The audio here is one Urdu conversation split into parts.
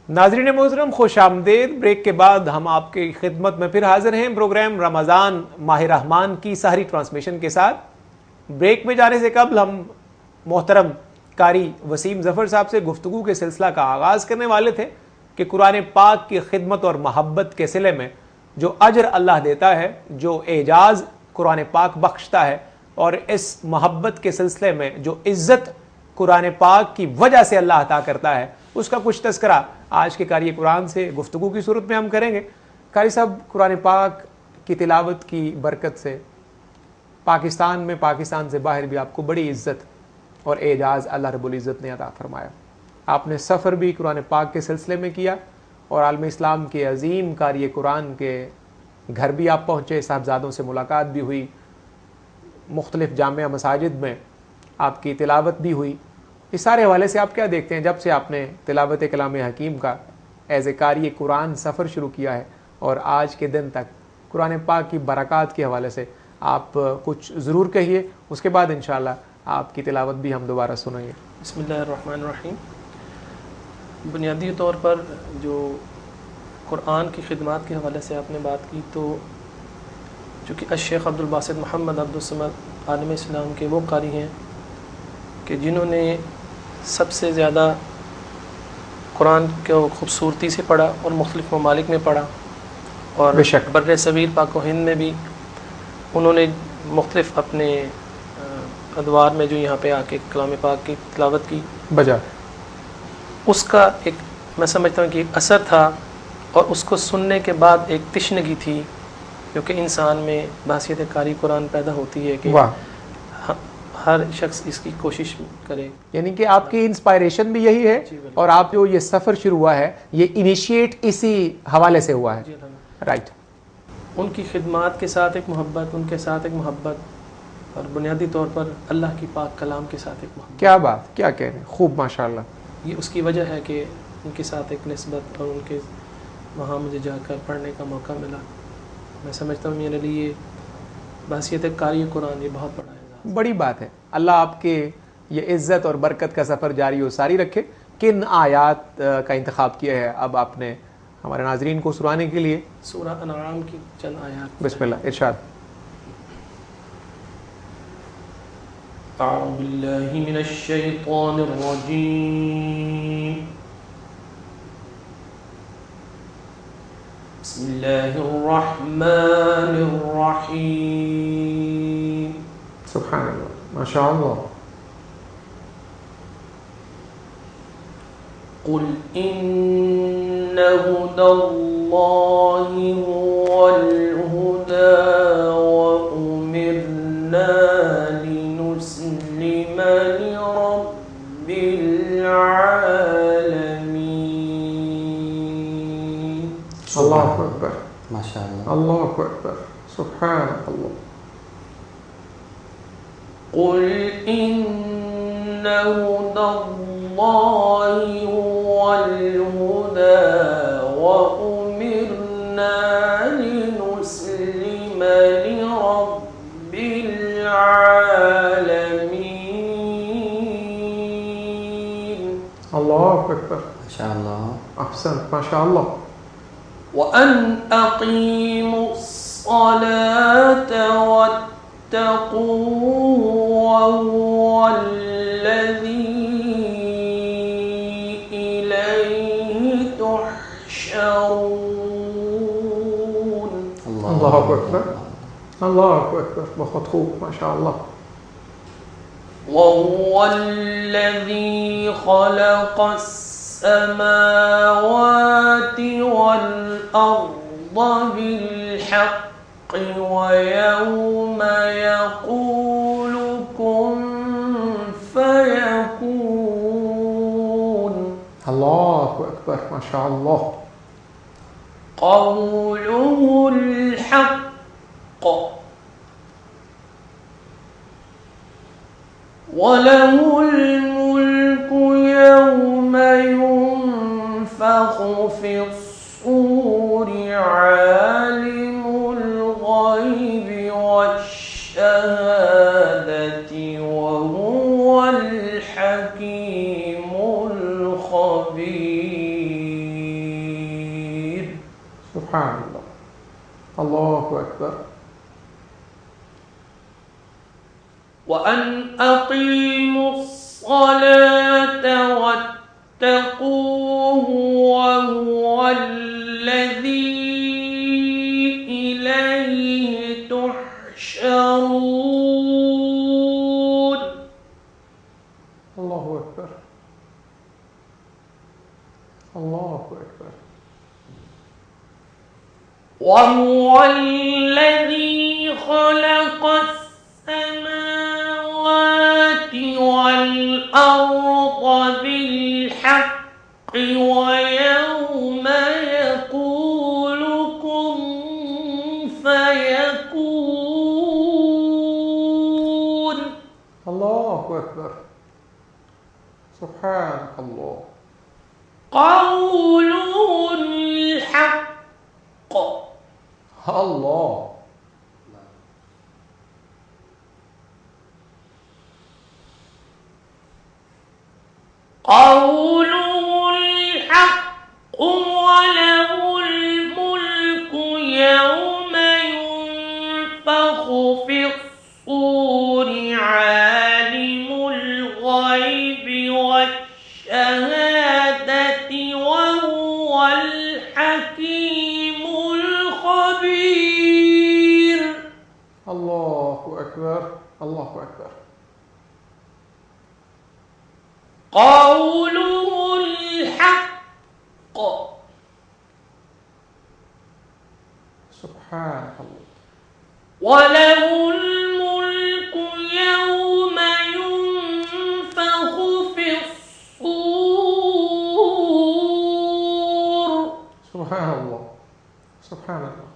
ناظرین محترم خوش آمدید. بریک کے بعد ہم آپ کی خدمت میں پھر حاضر ہیں پروگرام رمضان ماہ رحمان کی سحری ٹرانسمیشن کے ساتھ. بریک میں جانے سے قبل ہم محترم قاری وسیم ظفر صاحب سے گفتگو کے سلسلہ کا آغاز کرنے والے تھے کہ قرآن پاک کی خدمت اور محبت کے صلے میں جو اجر اللہ دیتا ہے، جو اعجاز قرآن پاک بخشتا ہے، اور اس محبت کے سلسلے میں جو عزت قرآن پاک کی وجہ سے اللہ عطا کرتا ہے، اس کا کچھ تذکرہ آج کے قاری قرآن سے گفتگو کی صورت میں ہم کریں گے. قاری صاحب، قرآن پاک کی تلاوت کی برکت سے پاکستان میں، پاکستان سے باہر بھی آپ کو بڑی عزت اور اعجاز اللہ رب العزت نے عطا فرمایا. آپ نے سفر بھی قرآن پاک کے سلسلے میں کیا اور عالم اسلام کے عظیم قاری قرآن کے گھر بھی آپ پہنچے، صاحبزادوں سے ملاقات بھی ہوئی، مختلف جامعہ مساجد میں آپ کی تلاوت بھی ہوئی. اس سارے حوالے سے آپ کیا دیکھتے ہیں جب سے آپ نے تلاوت کلام حکیم کا ایز اے قاری قرآن سفر شروع کیا ہے اور آج کے دن تک قرآن پاک کی برکات کے حوالے سے آپ کچھ ضرور کہیے، اس کے بعد انشاءاللہ آپ کی تلاوت بھی ہم دوبارہ سنیں گے. بسم اللہ الرحمن الرحیم. بنیادی طور پر جو قرآن کی خدمات کے حوالے سے آپ نے بات کی، تو چونکہ الشیخ عبدالباسط محمد عبدالصمد عالم اسلام کے وہ قاری ہیں کہ جنہوں نے سب سے زیادہ قرآن کو خوبصورتی سے پڑھا اور مختلف ممالک میں پڑھا، اور بر صغیر پاک و ہند میں بھی انہوں نے مختلف اپنے ادوار میں جو یہاں پہ آ کے کلام پاک کی تلاوت کی بجا، اس کا ایک میں سمجھتا ہوں کہ اثر تھا، اور اس کو سننے کے بعد ایک تشنگی تھی، کیونکہ انسان میں بحثیت قاری قرآن پیدا ہوتی ہے کہ ہر شخص اس کی کوشش کرے. یعنی کہ آپ کی انسپائریشن بھی یہی ہے، اور آپ جو یہ سفر شروع ہوا ہے یہ انیشیٹ اسی حوالے سے ہوا ہے. رائٹ. ان کی خدمات کے ساتھ ایک محبت، ان کے ساتھ ایک محبت، اور بنیادی طور پر اللہ کی پاک کلام کے ساتھ ایک محبت. کیا بات، کیا کہہ رہے ہیں، خوب ماشاءاللہ. یہ اس کی وجہ ہے کہ ان کے ساتھ ایک نسبت، اور ان کے وہاں مجھے جا کر پڑھنے کا موقع ملا. میں سمجھتا ہوں میرے لیے بحثیت قاری قرآن یہ بہت بڑا ہے، بڑی بات ہے. اللہ آپ کے یہ عزت اور برکت کا سفر جاری و ساری رکھے. کن آیات کا انتخاب کیا ہے اب آپ نے ہمارے ناظرین کو سنانے کے لیے؟ سورہ انعام کی چند آیات. بسم اللہ، ارشاد. اعوذ باللہ من الشیطان الرجیم. بسم اللہ الرحمن الرحیم. سبحان اللہ، ماشاء اللہ. قل ان هدى اللہ هو الهدى وأمرنا لنسلم لرب العالمین. اللہ اکبر، ماشاء اللہ. اللہ اکبر، سبحان اللہ. قل ان هدى اللہ هو الهدى وأمرنا لنسلم لرب العالمین. اللہ اکبر، ماشاء اللہ. احسن، ماشاء اللہ. وأن أقيموا الصلاة واتقوه وهو الذي إليه تحشرون. اللہ اکبر، اللہ اکبر، بہت خوب، ماشاء اللہ. وهو الذي خلق السماوات والأرض بالحق ويوم يقول كن فيكون. اللہ اکبر، ماشاء اللہ. قوله الحق وله الملك يوم ينفخ في الصور عالم الغيب والشهادة وهو الحكيم الخبير. سبحان اللہ. اللہ اکبر. وَأَنْ أَقِيمُوا الصَّلَاةَ وَاتَّقُوهُ وَهُوَ الَّذِي إِلَيْهِ تُحْشَرُونَ. اللہ اکبر. اللہ اکبر. وَهُوَ الَّذِي خَلَقَ السَّمَاوَاتِ وَالْأَرْضَ بِالْحَقِّ وَيَوْمَ يَقُولُ كُن فَيَكُونُ. اللہ اکبر. سبحان اللہ. قَوْلُهُ الْحَقُّ. اللہ. قَوْلُهُ الْحَقُّ وَلَهُ الْمُلْكُ يَوْمَ يُنفَخُ فِي الصُّورِ عَالِمُ الْغَيْبِ وَالشَّهَادَةِ وَهُوَ الْحَكِيمُ الْخَبِيرُ. اللہ اکبر. اللہ اکبر. قَوْلُهُ الْحَقُّ. سبحان اللہ. وَلَهُ الْمُلْكُ يَوْمَ يُنفَخُ فِي الصُّورِ. سبحان اللہ. سبحان اللہ.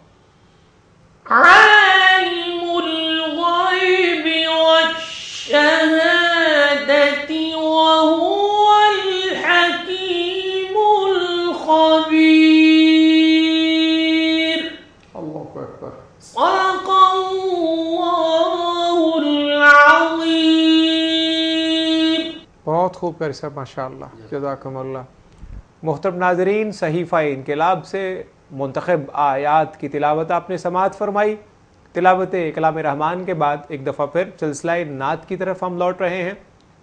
عَالِمُ الْغَيْبِ وَالشَّهَادَةِ وَهُوَ الْحَكِيمُ الْخَبِيرُ. اللہ اکبر. صدق اللہ العظیم. بہت خوب کر سب ماشاء اللہ. جزاکم اللہ. محترم ناظرین، صحیفہ انقلاب سے منتخب آیات کی تلاوت آپ نے سماعت فرمائی. تلاوت کلام رحمان کے بعد ایک دفعہ پھر سلسلہ نعت کی طرف ہم لوٹ رہے ہیں.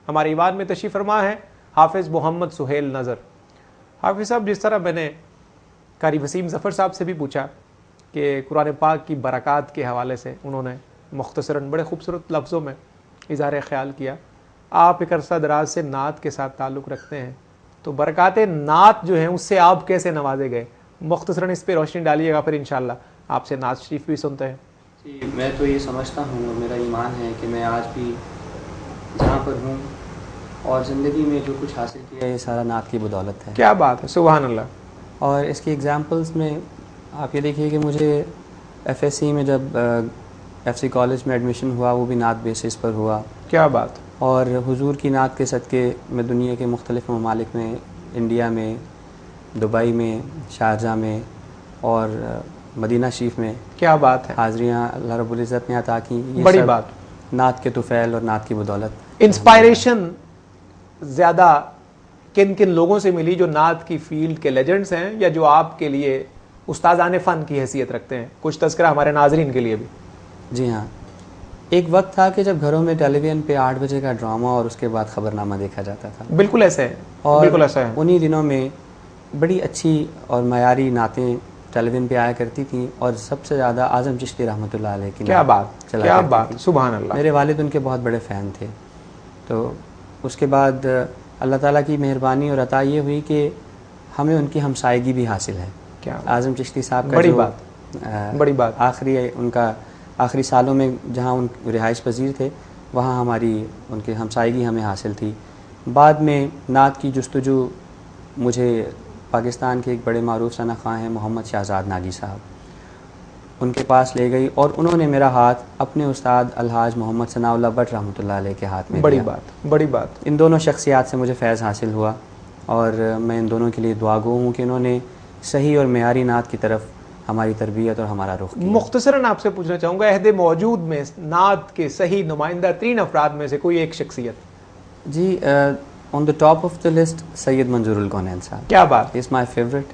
ہمارے ایوان میں تشریف فرما ہے حافظ محمد سہیل نظر. حافظ صاحب، جس طرح میں نے قاری وسیم ظفر صاحب سے بھی پوچھا کہ قرآن پاک کی برکات کے حوالے سے انہوں نے مختصراً بڑے خوبصورت لفظوں میں اظہار خیال کیا. آپ ایک عرصہ دراز سے نعت کے ساتھ تعلق رکھتے ہیں، تو برکات نعت جو ہیں اس سے آپ کیسے نوازے گئے؟ مختصراً اس پہ روشنی ڈالیے گا، پھر انشاءاللہ آپ سے نعت شریف بھی سنتے ہیں. جی، میں تو یہ سمجھتا ہوں اور میرا ایمان ہے کہ میں آج بھی جہاں پر ہوں اور زندگی میں جو کچھ حاصل کیا ہے یہ سارا نعت کی بدولت ہے. کیا بات ہے، سبحان اللہ. اور اس کی ایگزامپلس میں آپ یہ دیکھیے کہ مجھے ایف ایس سی میں جب ایف سی کالج میں ایڈمیشن ہوا وہ بھی نعت بیسس پر ہوا. کیا بات. اور حضور کی نعت کے صدقے میں دنیا کے مختلف ممالک میں، انڈیا میں، دبئی میں، شارجہ میں اور مدینہ شریف میں کیا بات ہے، حاضریاں اللہ رب العزت نے عطا کی. یہ بڑی سب بات. نعت کے طفیل اور نعت کی بدولت. انسپائریشن زیادہ کن کن لوگوں سے ملی جو نعت کی فیلڈ کے لیجنڈز ہیں یا جو آپ کے لیے استاذان فن کی حیثیت رکھتے ہیں؟ کچھ تذکرہ ہمارے ناظرین کے لیے بھی. جی ہاں، ایک وقت تھا کہ جب گھروں میں ٹیلی ویژن پہ 8 بجے کا ڈرامہ اور اس کے بعد خبرنامہ دیکھا جاتا تھا. بالکل ایسے ہے، اور بالکل ایسا ہے. انہی دنوں میں بڑی اچھی اور معیاری نعتیں ٹیلی ویژن پہ آیا کرتی تھیں اور سب سے زیادہ اعظم چشتی رحمۃ اللہ علیہ کی کیا بات، چلا کیا کرتی بات، تھی. سبحان اللہ. میرے والد ان کے بہت بڑے فین تھے. تو اس کے بعد اللہ تعالیٰ کی مہربانی اور عطا یہ ہوئی کہ ہمیں ان کی ہمسائیگی بھی حاصل ہے. کیا اعظم چشتی صاحب کا بڑی جو بات، بڑی بات. ان کا آخری سالوں میں جہاں ان رہائش پذیر تھے وہاں ہماری ان کی ہمسائیگی ہمیں حاصل تھی. بعد میں نعت کی جستجو مجھے پاکستان کے ایک بڑے معروف ثنا خواں ہیں محمد شہزاد ناگی صاحب، ان کے پاس لے گئی اور انہوں نے میرا ہاتھ اپنے استاد الحاج محمد ثناء اللہ بٹ رحمۃ اللہ علیہ کے ہاتھ میں بڑی دیا. بات، بڑی بات. ان دونوں شخصیات سے مجھے فیض حاصل ہوا اور میں ان دونوں کے لیے دعا گو ہوں کہ انہوں نے صحیح اور معیاری نعت کی طرف ہماری تربیت اور ہمارا رخ کیا. مختصراً آپ سے پوچھنا چاہوں گا عہد موجود میں نعت کے صحیح نمائندہ ترین افراد میں سے کوئی ایک شخصیت؟ جی، on the top of the list Syed Manzoor Alkaunain Sahab. کیا بات. Is my favourite.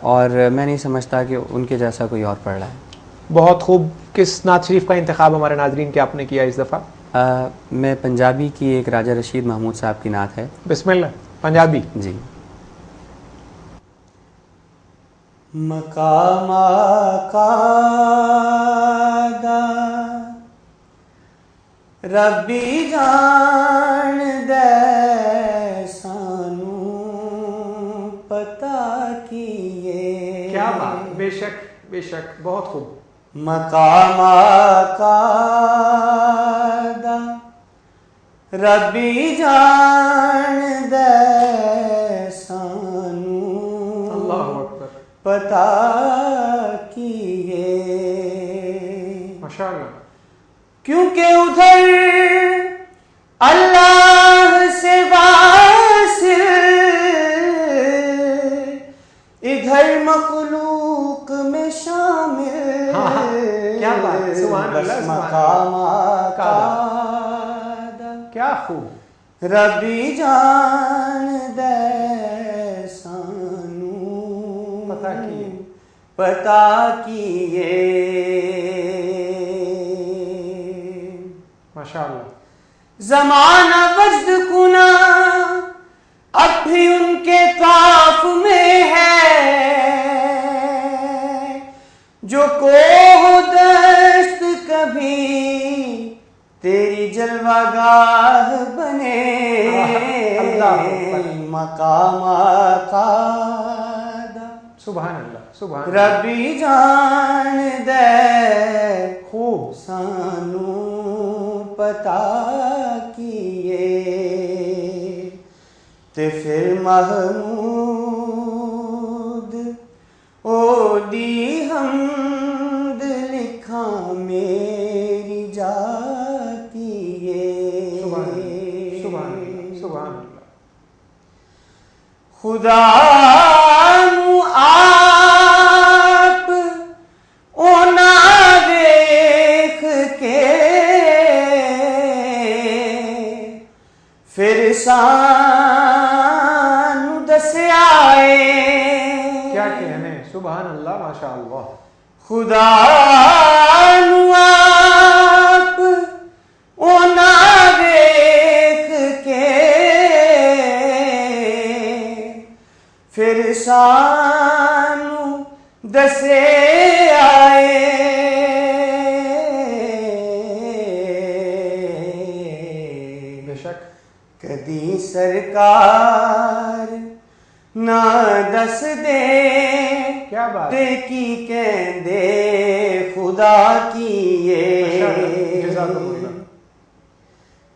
اور میں نہیں سمجھتا کہ ان کے جیسا کوئی اور پڑھ رہا ہے. بہت خوب. کس نعت شریف کا انتخاب ہمارے ناظرین کے آپ نے کیا اس دفعہ؟ میں پنجابی کی ایک راجہ رشید محمود صاحب کی نعت ہے. بسم اللہ. پنجابی. جی. مقام آقا ربی جان دے سانو پتا کیے. کیا بات. بے شک بے شک. بہت خوب. مقام آقا دا ربی جان دے سانو اللہ اکبر. پتا کیے. ماشاءاللہ. کیونکہ ادھر اللہ سے واصل ادھر مخلوق میں شامل. کیا بات. سبحان اللہ. مقام آقا کیا خوب. ربی جان دے سانو پتا کیے. پتا کیے. ماشاءاللہ. زمانہ وجد کنا اب بھی ان کے طاف میں ہے جو کوہ دشت کبھی تیری جلوہ گاہ بنے. مقام آقا سبحان اللہ. سبحان اللہ. ربی جان دے خوب. سانو پتا کیے. تے پھر محمود او دی حمد لکھا میری جاتی ہے. سبحان اللہ. سبحان اللہ. خدا نو آپ اونا دیکھ کے پھر سانو دسیا ہے. کیا کہنے. سبحان اللہ. ماشاءاللہ. خدا نو آپ اونا دیکھ کے پھر سانو دسے آئے. بے شک. کدی سرکار نہ دس دے. کیا بات. تے کی کہندے خدا کیے. جزاکم اللہ.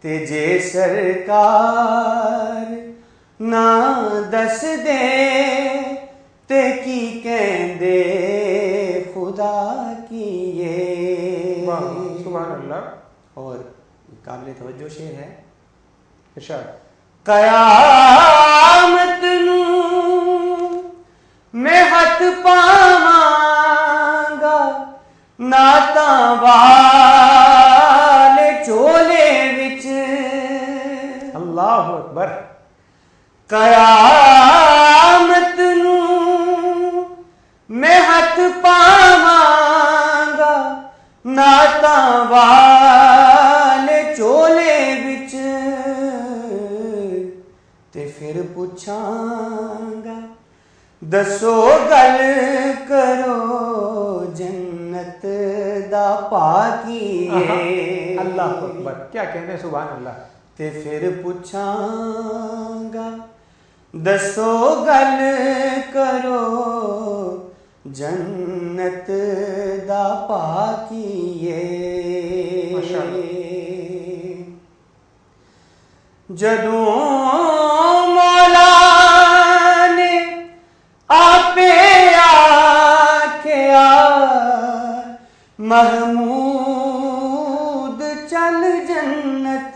تے جے سرکار نہ دس دے تے کی کہندے خدا کیے. سبحان اللہ. اور قابل توجہ شعر ہے. ارشاد. قیامت نو میں ہاتھ پاواں گا نعتاں والے چولے وچ. اللہ اکبر. قیامت نو میں ہاتھ پاواں گا نعتاں والے چولے وچ. تے پھر پوچھاں گا دسو گل کرو جنت دا پاکی ہے. اللہ اکبر. کیا کہنے. سبحان اللہ. تے پھر پوچھاں گا دسو گل کرو جنت دا پاکی ہے. جدوں مولا نے آپے آکھیا محمود چل جنت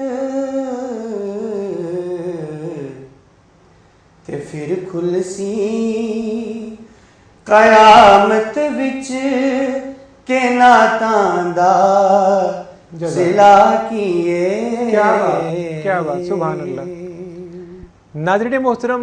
تے پھر کھلسی قیامت وچ کہ نعتاں دا ضلع کیے. کیا بات. کیا بات. سبحان اللہ. ناظرین محترم،